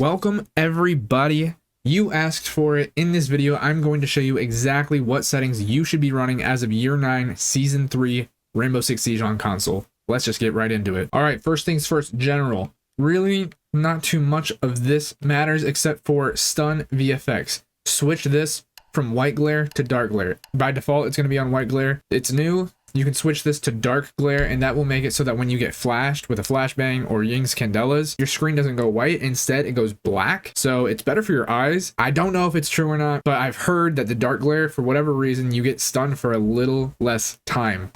Welcome everybody. You asked for it. In this video, I'm going to show you exactly what settings you should be running as of year 9, season 3, Rainbow Six Siege on console. Let's just get right into it. All right, first things first, general. Really not too much of this matters except for stun VFX. Switch this from white glare to dark glare. By default, it's going to be on white glare. It's new. You can switch this to dark glare, and that will make it so that when you get flashed with a flashbang or Ying's Candelas, your screen doesn't go white. Instead, it goes black. So it's better for your eyes. I don't know if it's true or not, but I've heard that the dark glare, for whatever reason, you get stunned for a little less time.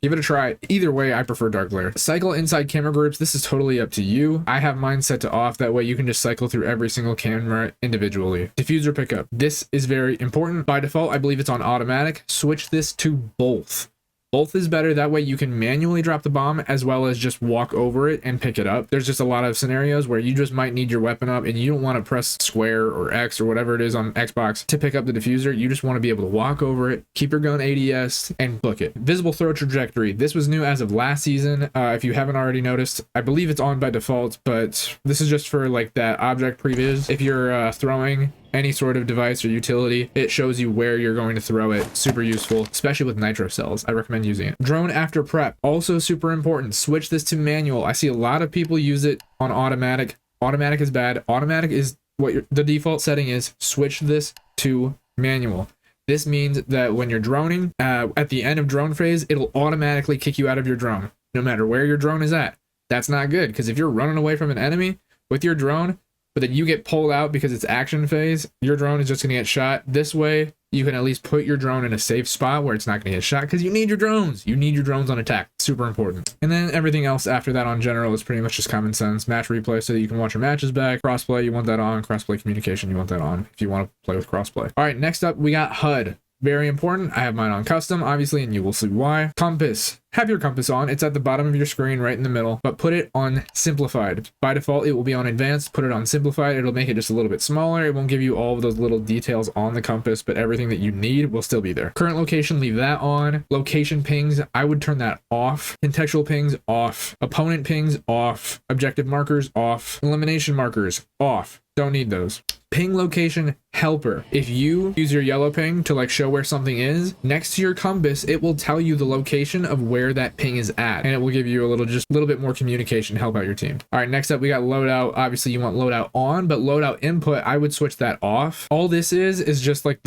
Give it a try. Either way, I prefer dark glare. Cycle inside camera groups. This is totally up to you. I have mine set to off. That way you can just cycle through every single camera individually. Diffuser pickup. This is very important. By default, I believe it's on automatic. Switch this to both. Both is better. That way you can manually drop the bomb as well as just walk over it and pick it up. There's just a lot of scenarios where you just might need your weapon up and you don't want to press square or X or whatever it is on Xbox to pick up the diffuser. You just want to be able to walk over it, keep your gun ADS, and book it. Visible throw trajectory. This was new as of last season. If you haven't already noticed, I believe it's on by default, but this is just for like that object previs. If you're throwing any sort of device or utility, it shows you where you're going to throw it. Super useful, especially with nitro cells. I recommend using it. Drone after prep, also super important. Switch this to manual. I see a lot of people use it on automatic. Automatic is bad. Automatic is what the default setting is. Switch this to manual. This means that when you're droning, at the end of drone phase, it'll automatically kick you out of your drone, no matter where your drone is at. That's not good, because if you're running away from an enemy with your drone, but then you get pulled out because it's action phase, your drone is just going to get shot. This way, you can at least put your drone in a safe spot where it's not going to get shot, because you need your drones. You need your drones on attack. Super important. And then everything else after that on general is pretty much just common sense. Match replay so that you can watch your matches back. Crossplay, you want that on. Crossplay communication, you want that on if you want to play with crossplay. All right, next up, we got HUD. Very important. I have mine on custom, obviously, and you will see why. Compass. Have your compass on. It's at the bottom of your screen, right in the middle, but put it on simplified. By default, it will be on advanced. Put it on simplified. It'll make it just a little bit smaller. It won't give you all of those little details on the compass, but everything that you need will still be there. Current location, leave that on. Location pings, I would turn that off. Contextual pings, off. Opponent pings, off. Objective markers, off. Elimination markers, off. Don't need those. Ping location helper. If you use your yellow ping to like show where something is, next to your compass, it will tell you the location of where that ping is at, and it will give you a little bit more communication to help out your team. All right, next up we got loadout. Obviously you want loadout on, but loadout input, I would switch that off. All this is just like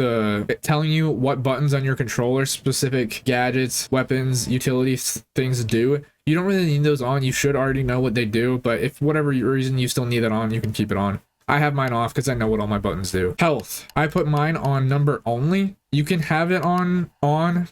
telling you what buttons on your controller, specific gadgets, weapons, utilities, things do. You don't really need those on. You should already know what they do, but if for whatever reason you still need that on, you can keep it on. I have mine off because I know what all my buttons do. Health. I put mine on number only. You can have it on,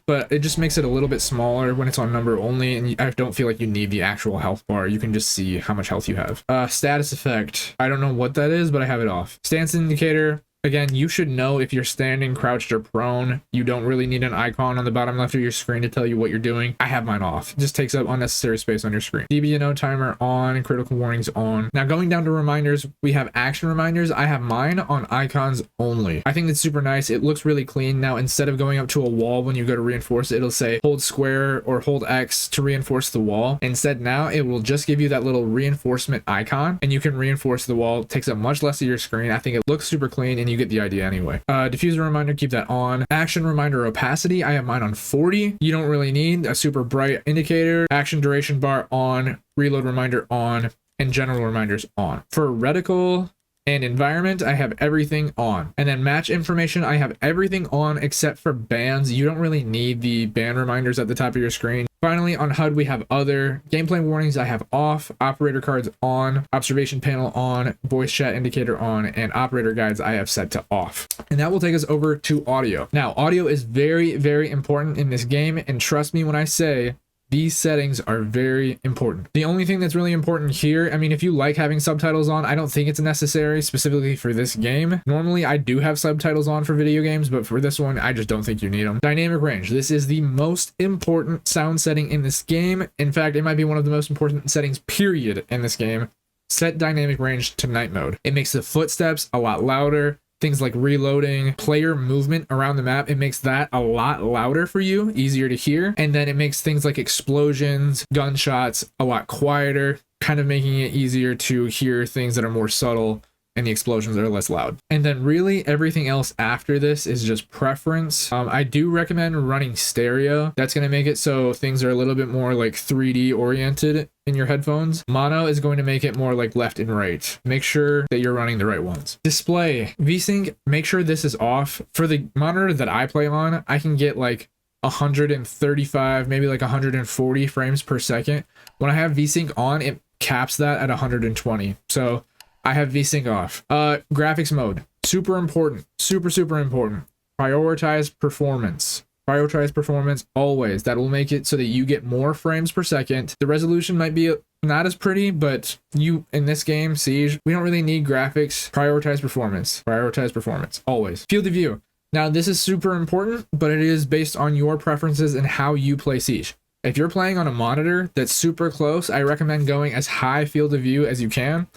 but it just makes it a little bit smaller when it's on number only, and I don't feel like you need the actual health bar. You can just see how much health you have. Status effect. I don't know what that is, but I have it off. Stance indicator. Again, you should know if you're standing, crouched, or prone. You don't really need an icon on the bottom left of your screen to tell you what you're doing. I have mine off. It just takes up unnecessary space on your screen. DBNO timer on, critical warnings on. Now going down to reminders, we have action reminders. I have mine on icons only. I think that's super nice. It looks really clean. Now, instead of going up to a wall when you go to reinforce it, it'll say hold square or hold X to reinforce the wall. Instead, now it will just give you that little reinforcement icon, and you can reinforce the wall. It takes up much less of your screen. I think it looks super clean, and you get the idea anyway. Diffuser reminder, keep that on. Action reminder opacity, I have mine on 40. You don't really need a super bright indicator. Action duration bar on, reload reminder on, and general reminders on. For reticle and environment, I have everything on. And then match information, I have everything on except for bans. You don't really need the ban reminders at the top of your screen. Finally, on HUD, we have other. Gameplay warnings I have off, operator cards on, observation panel on, voice chat indicator on, and operator guides I have set to off. And that will take us over to audio. Now, audio is very, very important in this game, and trust me when I say these settings are very important. The only thing that's really important here, I mean, if you like having subtitles on, I don't think it's necessary specifically for this game. Normally, I do have subtitles on for video games, but for this one, I just don't think you need them. Dynamic range. This is the most important sound setting in this game. In fact, it might be one of the most important settings, period, in this game. Set dynamic range to night mode. It makes the footsteps a lot louder. things like reloading, player movement around the map. It makes that a lot louder for you, easier to hear. And then it makes things like explosions, gunshots a lot quieter, kind of making it easier to hear things that are more subtle and the explosions are less loud. And then really everything else after this is just preference. I do recommend running stereo. That's going to make it so things are a little bit more like 3D oriented in your headphones. Mono is going to make it more like left and right. Make sure that you're running the right ones. Display, VSync, make sure this is off. For the monitor that I play on, I can get like 135, maybe like 140 frames per second. When I have VSync on, it caps that at 120. So I have VSync off. Graphics mode, super important, super important. Prioritize performance. Prioritize performance always. That will make it so that you get more frames per second. The resolution might be not as pretty, but you, in this game, Siege, we don't really need graphics. Prioritize performance. Prioritize performance always. Field of view. Now this is super important, but it is based on your preferences and how you play Siege. If you're playing on a monitor that's super close, I recommend going as high field of view as you can.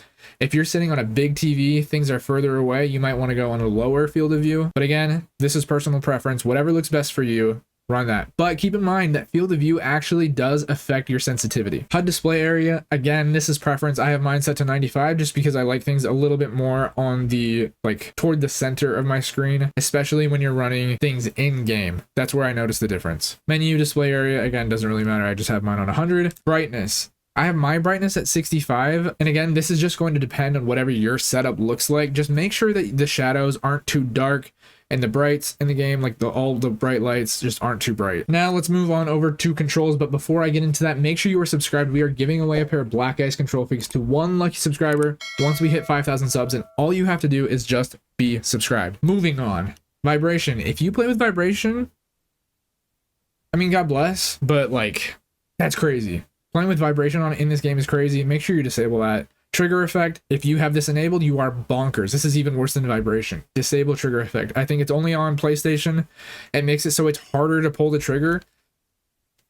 If you're sitting on a big TV, things are further away, you might want to go on a lower field of view. But again, this is personal preference. Whatever looks best for you, run that. But keep in mind that field of view actually does affect your sensitivity. HUD display area, again, this is preference. I have mine set to 95 just because I like things a little bit more on the, like, toward the center of my screen, especially when you're running things in game. That's where I notice the difference. Menu display area, again, doesn't really matter. I just have mine on 100. Brightness. I have my brightness at 65. And again, this is just going to depend on whatever your setup looks like. Just make sure that the shadows aren't too dark and the brights in the game, like all the bright lights, just aren't too bright. Now let's move on over to controls. But before I get into that, make sure you are subscribed. We are giving away a pair of Black Ice control figures to one lucky subscriber once we hit 5,000 subs. And all you have to do is just be subscribed. Moving on. Vibration. If you play with vibration, I mean, God bless, but like, that's crazy. Playing with vibration on in this game is crazy. Make sure you disable that. Trigger effect, if you have this enabled, you are bonkers. This is even worse than vibration. Disable trigger effect. I think it's only on PlayStation. It makes it so it's harder to pull the trigger.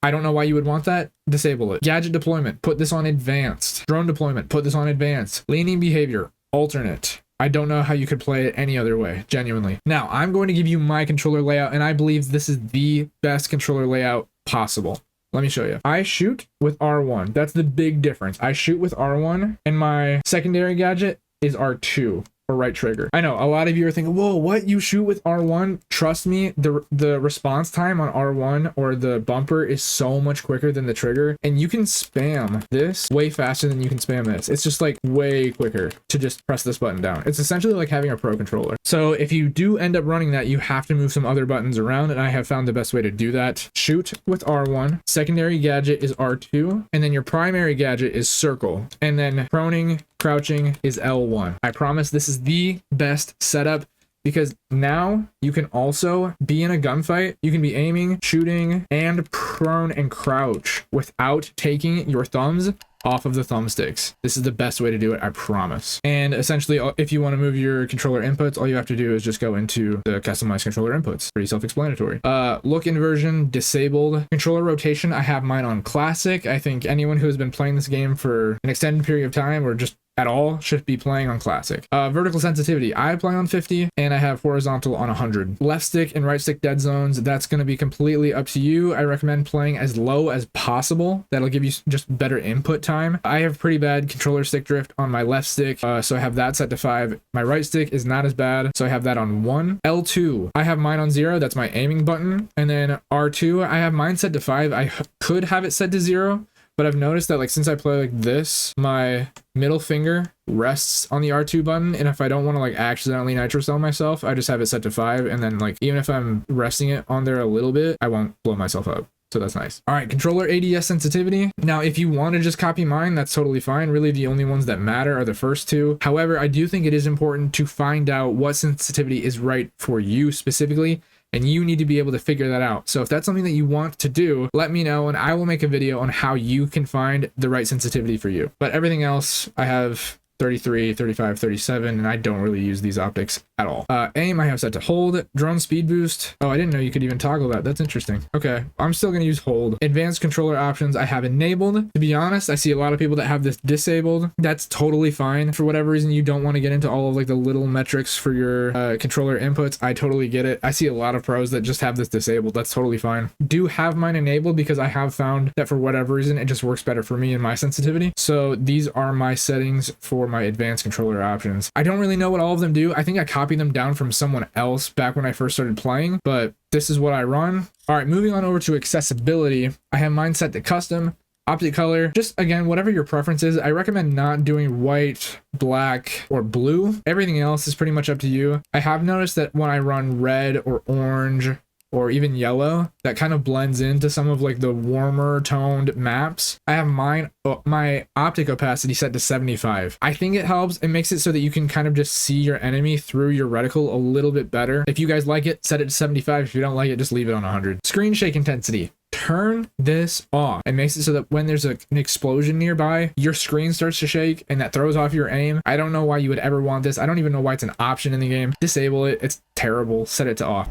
I don't know why you would want that. Disable it. Gadget deployment, put this on advanced. Drone deployment, put this on advanced. Leaning behavior, alternate. I don't know how you could play it any other way, genuinely. Now, I'm going to give you my controller layout, and I believe this is the best controller layout possible. Let me show you. I shoot with R1. That's the big difference. I shoot with R1 and my secondary gadget is R2 or right trigger. I know a lot of you are thinking, whoa, what? You shoot with R1? Trust me, the response time on R1 or the bumper is so much quicker than the trigger. And you can spam this way faster than you can spam this. It's just like way quicker to just press this button down. It's essentially like having a pro controller. So if you do end up running that, you have to move some other buttons around. And I have found the best way to do that. Shoot with R1. Secondary gadget is R2. And then your primary gadget is circle. And then proning, crouching is L1. I promise this is the best setup because now you can also be in a gunfight. You can be aiming, shooting, and prone and crouch without taking your thumbs off of the thumbsticks. This is the best way to do it, I promise. And essentially, if you want to move your controller inputs, all you have to do is just go into the customized controller inputs. Pretty self-explanatory. Look inversion, disabled. Controller rotation, I have mine on classic. I think anyone who has been playing this game for an extended period of time or just at all should be playing on classic. Vertical sensitivity, I play on 50 and I have horizontal on 100. Left stick and right stick dead zones, that's going to be completely up to you. I recommend playing as low as possible. That'll give you just better input time. I have pretty bad controller stick drift on my left stick, so I have that set to 5. My right stick is not as bad, so I have that on 1. L2, I have mine on 0. That's my aiming button. And then R2, I have mine set to 5. I could have it set to 0. But I've noticed that like since I play like this, my middle finger rests on the R2 button. And if I don't want to like accidentally nitro cell myself, I just have it set to 5. And then like even if I'm resting it on there a little bit, I won't blow myself up. So that's nice. All right, controller ADS sensitivity. Now, if you want to just copy mine, that's totally fine. Really, the only ones that matter are the first two. However, I do think it is important to find out what sensitivity is right for you specifically. And you need to be able to figure that out. So if that's something that you want to do, let me know and I will make a video on how you can find the right sensitivity for you. But everything else, I have 33, 35, 37, and I don't really use these optics at all. Aim I have set to hold. Drone speed boost. Oh, I didn't know you could even toggle that. That's interesting. Okay, I'm still gonna use hold. Advanced controller options I have enabled. To be honest, I see a lot of people that have this disabled. That's totally fine. For whatever reason you don't want to get into all of like the little metrics for your controller inputs, I totally get it. I see a lot of pros that just have this disabled. That's totally fine. Do have mine enabled because I have found that for whatever reason it just works better for me and my sensitivity. So these are my settings for my advanced controller options. I don't really know what all of them do. I think I copied them down from someone else back when I first started playing, but this is what I run. All right, moving on over to accessibility. I have mine set to custom. Optic color, just again, whatever your preference is. I recommend not doing white, black, or blue. Everything else is pretty much up to you. I have noticed that when I run red or orange or even yellow, that kind of blends into some of like the warmer toned maps. I have my optic opacity set to 75. I think it helps. It makes it so that you can kind of just see your enemy through your reticle a little bit better. If you guys like it, set it to 75. If you don't like it, just leave it on 100. Screen shake intensity. Turn this off. It makes it so that when there's an explosion nearby, your screen starts to shake and that throws off your aim. I don't know why you would ever want this. I don't even know why it's an option in the game. Disable it. It's terrible. Set it to off.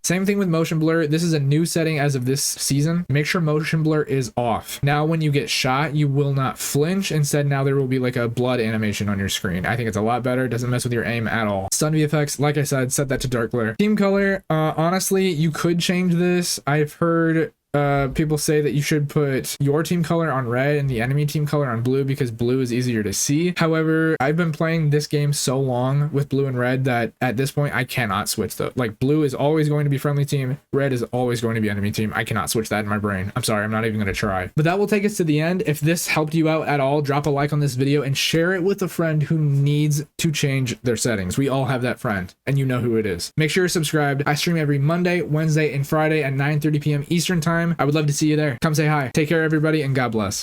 Same thing with motion blur. This is a new setting as of this season. Make sure motion blur is off. Now, when you get shot, you will not flinch. Instead, now there will be like a blood animation on your screen. I think it's a lot better. It doesn't mess with your aim at all. Stun VFX, like I said, set that to dark glare. Team color, honestly, you could change this. I've heard people say that you should put your team color on red and the enemy team color on blue because blue is easier to see. However, I've been playing this game so long with blue and red that at this point I cannot switch though. Like blue is always going to be friendly team, red is always going to be enemy team. I cannot switch that in my brain. I'm sorry, I'm not even going to try. But that will take us to the end. If this helped you out at all, drop a like on this video and share it with a friend who needs to change their settings. We all have that friend and you know who it is. Make sure you're subscribed. I stream every Monday, Wednesday, and Friday at 9:30 p.m. Eastern time. I would love to see you there. Come say hi. Take care, everybody, and God bless.